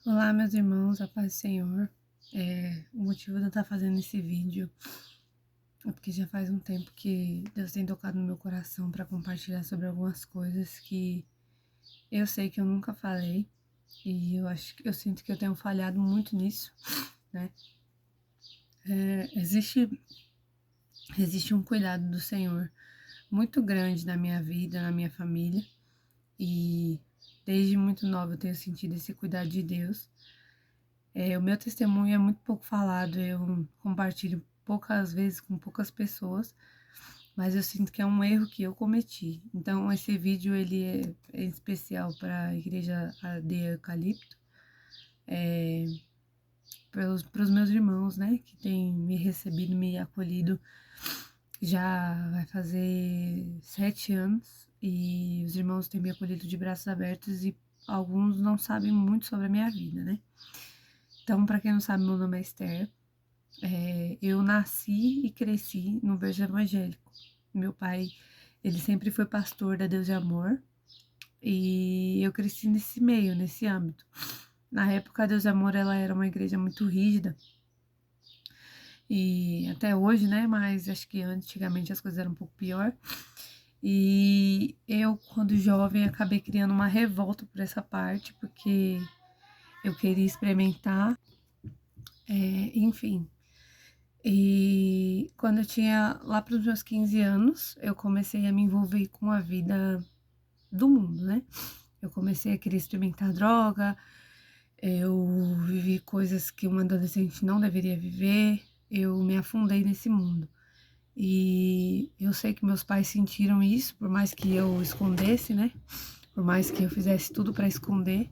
Olá, meus irmãos, a paz do Senhor. O motivo de eu estar fazendo esse vídeo é porque já faz um tempo que Deus tem tocado no meu coração para compartilhar sobre algumas coisas que eu sei que eu nunca falei e eu sinto que eu tenho falhado muito nisso, né? Existe um cuidado do Senhor muito grande na minha vida, na minha família, e desde muito nova eu tenho sentido esse cuidado de Deus. O meu testemunho é muito pouco falado, eu compartilho poucas vezes com poucas pessoas, mas eu sinto que é um erro que eu cometi. Então esse vídeo ele é especial para a igreja AD Eucalipto, para os meus irmãos, né, que têm me recebido, me acolhido já vai fazer 7 anos, e os irmãos têm me acolhido de braços abertos e alguns não sabem muito sobre a minha vida, né? Então, para quem não sabe, meu nome é Esther. Eu nasci e cresci no berço evangélico. Meu pai, ele sempre foi pastor da Deus de Amor e eu cresci nesse meio, nesse âmbito. Na época, a Deus de Amor, ela era uma igreja muito rígida e até hoje, né? Mas acho que antigamente as coisas eram um pouco pior. E eu, quando jovem, acabei criando uma revolta por essa parte, porque eu queria experimentar, enfim. E quando eu tinha lá para os meus 15 anos, eu comecei a me envolver com a vida do mundo, né? Eu comecei a querer experimentar droga, eu vivi coisas que uma adolescente não deveria viver, eu me afundei nesse mundo. E eu sei que meus pais sentiram isso, por mais que eu escondesse, né? Por mais que eu fizesse tudo para esconder,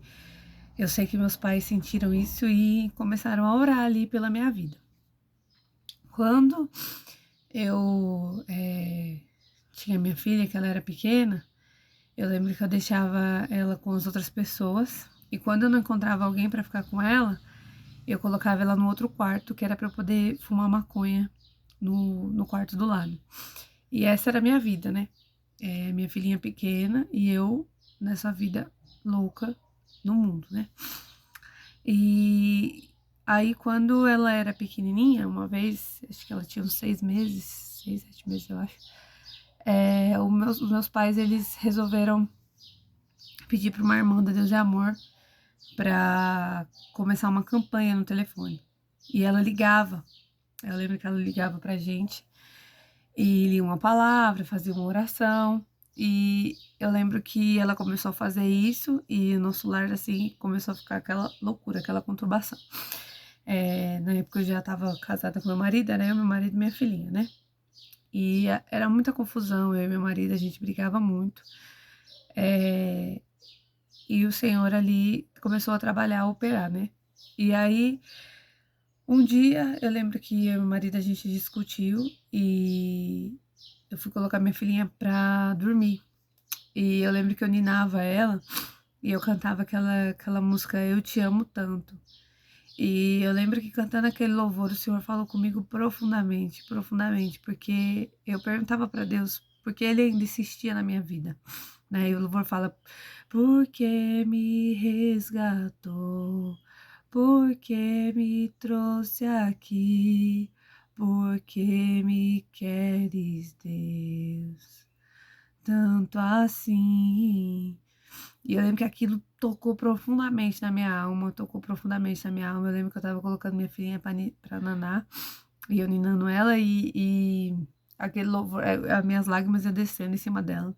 eu sei que meus pais sentiram isso e começaram a orar ali pela minha vida. Quando eu tinha minha filha, que ela era pequena, eu lembro que eu deixava ela com as outras pessoas. E quando eu não encontrava alguém para ficar com ela, eu colocava ela no outro quarto, que era para poder fumar maconha no quarto do lado. E essa era a minha vida, né? Minha filhinha pequena e eu nessa vida louca no mundo, né? E aí, quando ela era pequenininha, uma vez, acho que ela tinha uns 6 meses, 6, 7 meses, eu acho. Os meus pais, eles resolveram pedir para uma irmã da Deus de Amor para começar uma campanha no telefone. E ela ligava. Eu lembro que ela ligava pra gente e lia uma palavra, fazia uma oração. E eu lembro que ela começou a fazer isso e o nosso lar, assim, começou a ficar aquela loucura, aquela conturbação. Na época eu já estava casada com meu marido, era eu, meu marido e minha filhinha, né? E era muita confusão, eu e meu marido, a gente brigava muito. E o Senhor ali começou a trabalhar, a operar, né? E aí, um dia, eu lembro que eu e meu marido, a gente discutiu e eu fui colocar minha filhinha pra dormir. E eu lembro que eu ninava ela e eu cantava aquela música Eu Te Amo Tanto. E eu lembro que cantando aquele louvor, o Senhor falou comigo profundamente, profundamente, porque eu perguntava para Deus por que Ele ainda insistia na minha vida, né? E o louvor fala, porque me resgatou, porque me trouxe aqui, porque me queres, Deus, tanto assim. E eu lembro que aquilo tocou profundamente na minha alma, tocou profundamente na minha alma. Eu lembro que eu tava colocando minha filhinha pra nanar, e eu ninando ela, e aquele louvor, as minhas lágrimas iam descendo em cima dela.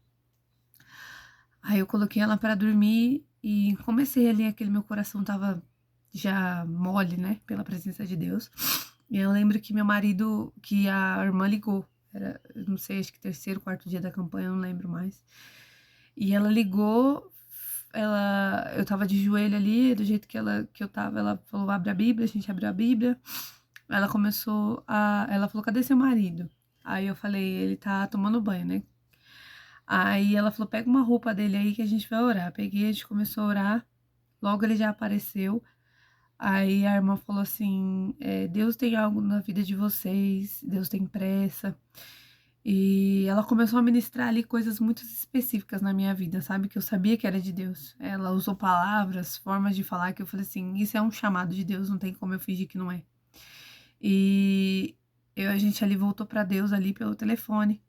Aí eu coloquei ela pra dormir e comecei ali, aquele meu coração tava já mole, né, pela presença de Deus. E eu lembro que meu marido, que a irmã ligou, era, não sei, acho que terceiro, quarto dia da campanha, eu não lembro mais. E ela ligou, eu tava de joelho ali, do jeito que eu tava, ela falou, abre a Bíblia, a gente abriu a Bíblia. Ela falou, cadê seu marido? Aí eu falei, ele tá tomando banho, né? Aí ela falou, pega uma roupa dele aí que a gente vai orar. Peguei, a gente começou a orar, logo ele já apareceu. Aí a irmã falou assim, Deus tem algo na vida de vocês, Deus tem pressa. E ela começou a ministrar ali coisas muito específicas na minha vida, sabe? Que eu sabia que era de Deus. Ela usou palavras, formas de falar que eu falei assim: isso é um chamado de Deus, não tem como eu fingir que não é. E a gente ali voltou para Deus ali pelo telefone.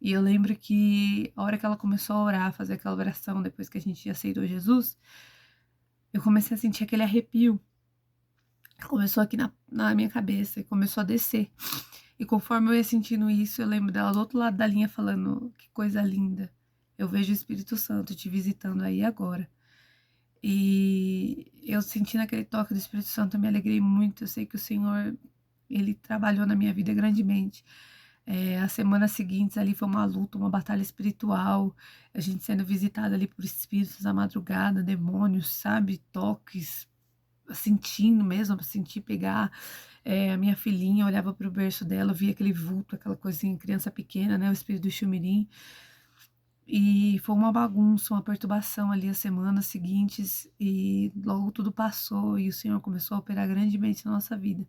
E eu lembro que a hora que ela começou a orar, fazer aquela oração depois que a gente aceitou Jesus, eu comecei a sentir aquele arrepio. Começou aqui na minha cabeça e começou a descer. E conforme eu ia sentindo isso, eu lembro dela do outro lado da linha falando: que coisa linda. Eu vejo o Espírito Santo te visitando aí agora. E eu sentindo aquele toque do Espírito Santo, eu me alegrei muito. Eu sei que o Senhor, ele trabalhou na minha vida grandemente. As semanas seguintes ali foi uma luta, uma batalha espiritual, a gente sendo visitada ali por espíritos à madrugada, demônios, sabe? Toques, sentindo mesmo, sentir pegar. A minha filhinha olhava para o berço dela, via aquele vulto, aquela coisinha, criança pequena, né? O espírito do Xumirim. E foi uma bagunça, uma perturbação ali as semanas seguintes, e logo tudo passou e o Senhor começou a operar grandemente na nossa vida.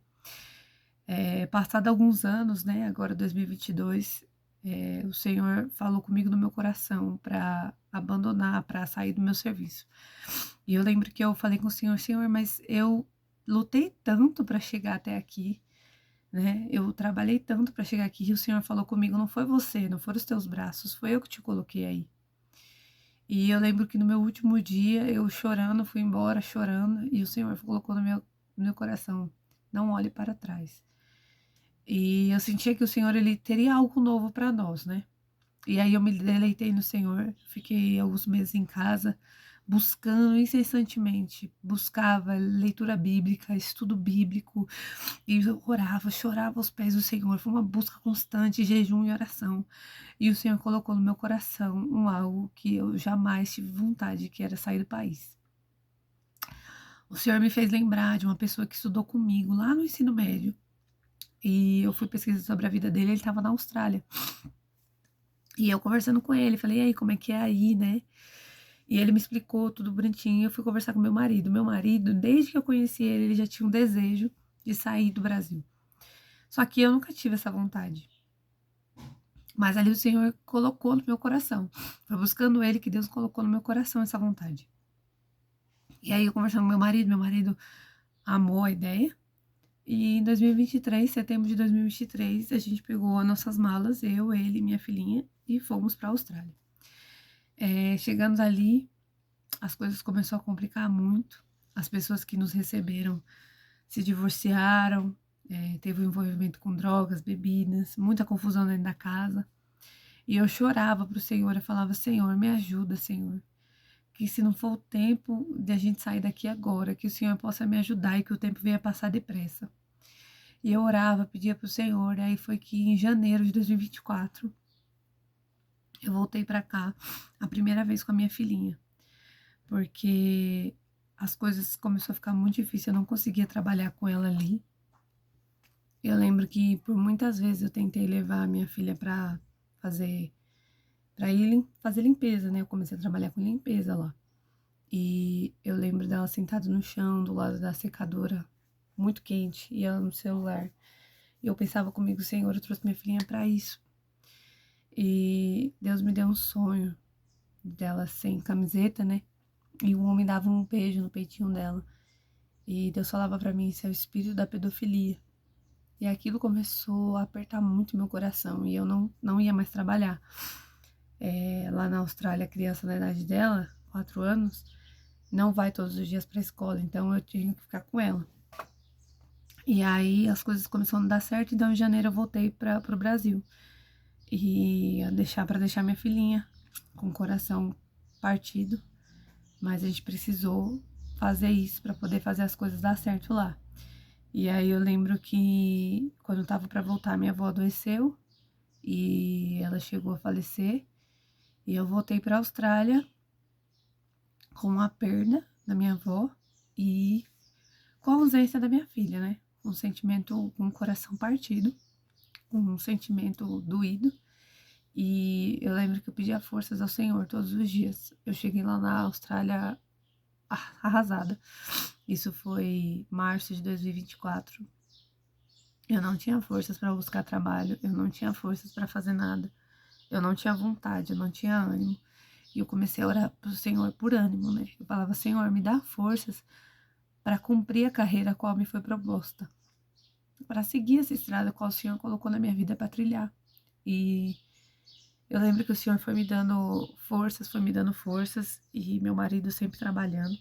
Passado alguns anos, né, agora 2022, o Senhor falou comigo no meu coração para abandonar, para sair do meu serviço. E eu lembro que eu falei com o Senhor: Senhor, mas eu lutei tanto para chegar até aqui, né? Eu trabalhei tanto para chegar aqui, e o Senhor falou comigo: não foi você, não foram os teus braços, foi eu que te coloquei aí. E eu lembro que no meu último dia, eu chorando, fui embora chorando, e o Senhor colocou no meu coração: não olhe para trás. E eu sentia que o Senhor, ele teria algo novo para nós, né? E aí eu me deleitei no Senhor, fiquei alguns meses em casa, buscando incessantemente, buscava leitura bíblica, estudo bíblico, e eu orava, chorava aos pés do Senhor. Foi uma busca constante, jejum e oração. E o Senhor colocou no meu coração algo que eu jamais tive vontade, que era sair do país. O Senhor me fez lembrar de uma pessoa que estudou comigo lá no ensino médio. E eu fui pesquisar sobre a vida dele, ele estava na Austrália. E eu conversando com ele, falei: e aí, como é que é aí, né? E ele me explicou tudo bonitinho. Eu fui conversar com meu marido. Meu marido, desde que eu conheci ele, ele já tinha um desejo de sair do Brasil. Só que eu nunca tive essa vontade. Mas ali o Senhor colocou no meu coração. Foi buscando ele que Deus colocou no meu coração essa vontade. E aí eu conversando com meu marido amou a ideia. E em 2023, setembro de 2023, a gente pegou as nossas malas, eu, ele e minha filhinha, e fomos para a Austrália. Chegando ali, as coisas começaram a complicar muito. As pessoas que nos receberam se divorciaram, teve um envolvimento com drogas, bebidas, muita confusão dentro da casa. E eu chorava para o Senhor, eu falava: Senhor, me ajuda, Senhor. Que se não for o tempo de a gente sair daqui agora, que o Senhor possa me ajudar e que o tempo venha passar depressa. E eu orava, pedia para o Senhor. Aí foi que em janeiro de 2024, eu voltei para cá, a primeira vez com a minha filhinha. Porque as coisas começaram a ficar muito difíceis, eu não conseguia trabalhar com ela ali. Eu lembro que por muitas vezes eu tentei levar a minha filha para fazer, para ir fazer limpeza, né? Eu comecei a trabalhar com limpeza lá. E eu lembro dela sentada no chão, do lado da secadora, muito quente, e ela no celular. E eu pensava comigo: Senhor, eu trouxe minha filhinha para isso. E Deus me deu um sonho dela sem camiseta, né? E o homem dava um beijo no peitinho dela. E Deus falava para mim: isso é o espírito da pedofilia. E aquilo começou a apertar muito meu coração. E eu não ia mais trabalhar. Lá na Austrália, a criança na idade dela, 4 anos, não vai todos os dias para a escola. Então eu tinha que ficar com ela. E aí as coisas começaram a dar certo. Então em janeiro eu voltei para o Brasil. E para deixar minha filhinha com o coração partido. Mas a gente precisou fazer isso para poder fazer as coisas dar certo lá. E aí eu lembro que quando eu tava para voltar, minha avó adoeceu e ela chegou a falecer. E eu voltei para a Austrália com a perda da minha avó e com a ausência da minha filha, né? Com um sentimento, com o coração partido, com um sentimento doído. E eu lembro que eu pedia forças ao Senhor todos os dias. Eu cheguei lá na Austrália arrasada. Isso foi março de 2024. Eu não tinha forças para buscar trabalho, eu não tinha forças para fazer nada. Eu não tinha vontade, eu não tinha ânimo. E eu comecei a orar pro Senhor por ânimo, né? Eu falava, Senhor, me dá forças para cumprir a carreira a qual me foi proposta, para seguir essa estrada qual o Senhor colocou na minha vida para trilhar. E eu lembro que o Senhor foi me dando forças, e meu marido sempre trabalhando.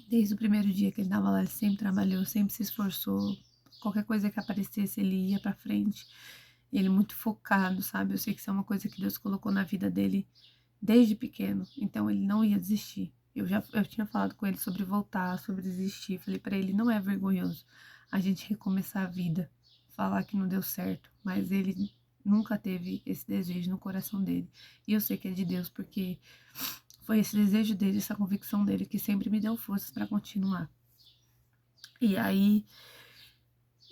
Desde o primeiro dia que ele estava lá, ele sempre trabalhou, sempre se esforçou. Qualquer coisa que aparecesse, ele ia para frente. Ele muito focado, sabe? Eu sei que isso é uma coisa que Deus colocou na vida dele desde pequeno, então ele não ia desistir. Eu tinha falado com ele sobre voltar, sobre desistir. Falei para ele, não é vergonhoso a gente recomeçar a vida, falar que não deu certo, mas ele nunca teve esse desejo no coração dele. E eu sei que é de Deus, porque foi esse desejo dele, essa convicção dele que sempre me deu forças para continuar. E aí,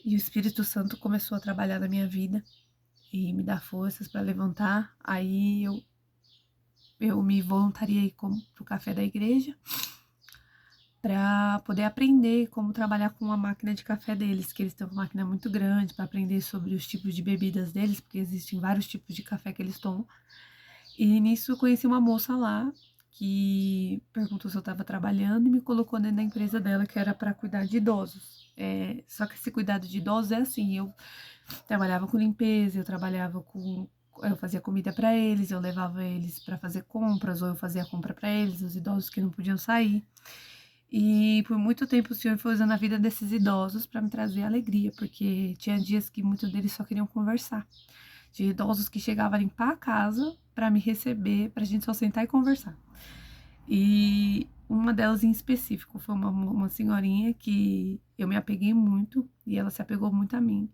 o Espírito Santo começou a trabalhar na minha vida e me dar forças para levantar. Aí eu me voluntariei para o café da igreja para poder aprender como trabalhar com a máquina de café deles, que eles têm uma máquina muito grande, para aprender sobre os tipos de bebidas deles, porque existem vários tipos de café que eles tomam. E nisso eu conheci uma moça lá que perguntou se eu estava trabalhando e me colocou dentro da empresa dela, que era para cuidar de idosos. Só que esse cuidado de idosos é assim, eu trabalhava com limpeza, eu fazia comida para eles, eu levava eles para fazer compras, ou eu fazia compra para eles, os idosos que não podiam sair. E por muito tempo o Senhor foi usando a vida desses idosos para me trazer alegria, porque tinha dias que muitos deles só queriam conversar. De idosos que chegavam a limpar a casa para me receber, para a gente só sentar e conversar. E uma delas em específico foi uma senhorinha que eu me apeguei muito e ela se apegou muito a mim.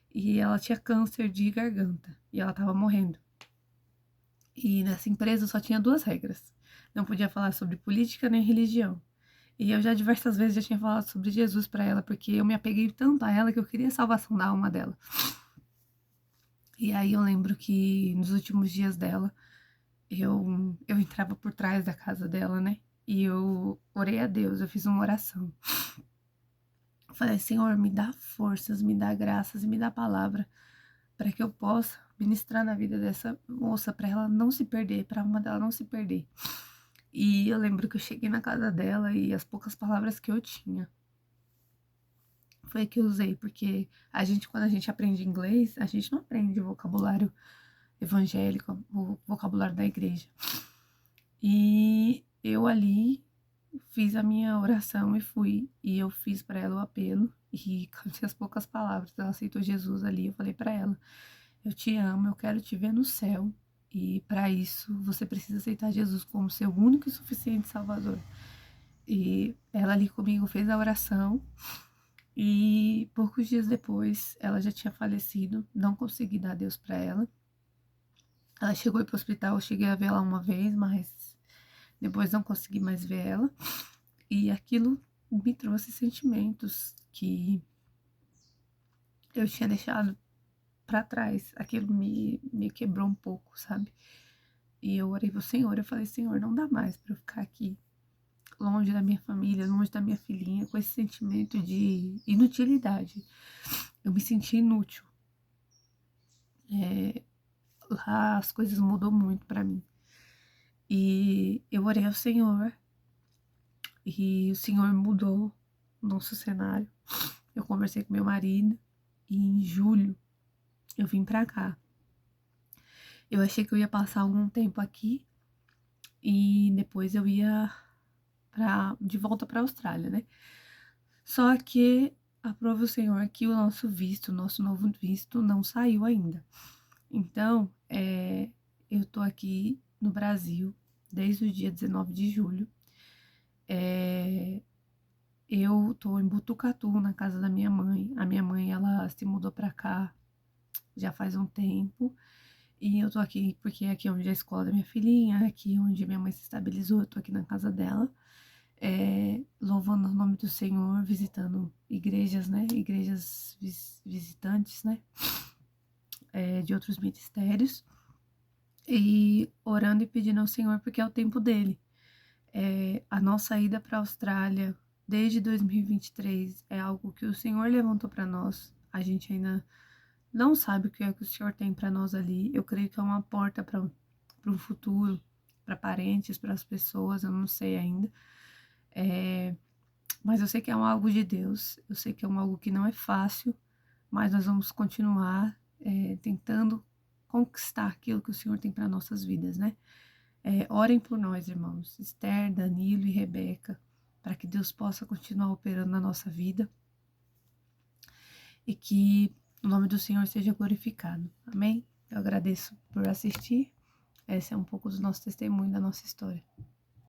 E ela tinha câncer de garganta e ela estava morrendo. E nessa empresa só tinha duas regras: não podia falar sobre política nem religião. E eu já diversas vezes já tinha falado sobre Jesus para ela, porque eu me apeguei tanto a ela que eu queria a salvação da alma dela. E aí eu lembro que nos últimos dias dela, eu entrava por trás da casa dela, né? E eu orei a Deus, eu fiz uma oração. Falei, Senhor, me dá forças, me dá graças e me dá palavra para que eu possa ministrar na vida dessa moça, para ela não se perder, para a alma dela não se perder. E eu lembro que eu cheguei na casa dela e as poucas palavras que eu tinha foi que eu usei, porque quando a gente aprende inglês, a gente não aprende o vocabulário evangélico, o vocabulário da igreja. E eu ali fiz a minha oração e fui, e eu fiz para ela o apelo, e com as poucas palavras, ela aceitou Jesus ali, eu falei para ela, eu te amo, eu quero te ver no céu, e para isso você precisa aceitar Jesus como seu único e suficiente Salvador. E ela ali comigo fez a oração, e poucos dias depois ela já tinha falecido, não consegui dar Deus para ela. Ela chegou para o hospital, eu cheguei a ver ela uma vez, mas depois não consegui mais ver ela. E aquilo me trouxe sentimentos que eu tinha deixado para trás. Aquilo me quebrou um pouco, sabe? E eu orei pro Senhor, eu falei, Senhor, não dá mais para eu ficar aqui longe da minha família, longe da minha filhinha, com esse sentimento de inutilidade. Eu me senti inútil. Lá as coisas mudou muito para mim. E eu orei ao Senhor e o Senhor mudou o nosso cenário. Eu conversei com meu marido e em julho eu vim pra cá. Eu achei que eu ia passar algum tempo aqui e depois eu ia de volta pra Austrália, né? Só que aprove o Senhor que o nosso novo visto não saiu ainda. Então, eu tô aqui no Brasil desde o dia 19 de julho. Eu tô em Botucatu, na casa da minha mãe. A minha mãe, ela se mudou pra cá já faz um tempo. E eu tô aqui porque é aqui onde é a escola da minha filhinha, é aqui onde minha mãe se estabilizou, eu tô aqui na casa dela, louvando o nome do Senhor, visitando igrejas, né? Igrejas visitantes, né? De outros ministérios. E orando e pedindo ao Senhor, porque é o tempo dele. A nossa ida para a Austrália desde 2023 é algo que o Senhor levantou para nós. A gente ainda não sabe o que é que o Senhor tem para nós ali. Eu creio que é uma porta para um futuro, para parentes, para as pessoas, eu não sei ainda. Mas eu sei que é um algo de Deus, eu sei que é um algo que não é fácil, mas nós vamos continuar tentando conquistar aquilo que o Senhor tem para nossas vidas, né? Orem por nós, irmãos, Esther, Danilo e Rebeca, para que Deus possa continuar operando na nossa vida e que o nome do Senhor seja glorificado. Amém? Eu agradeço por assistir. Esse é um pouco do nosso testemunho, da nossa história.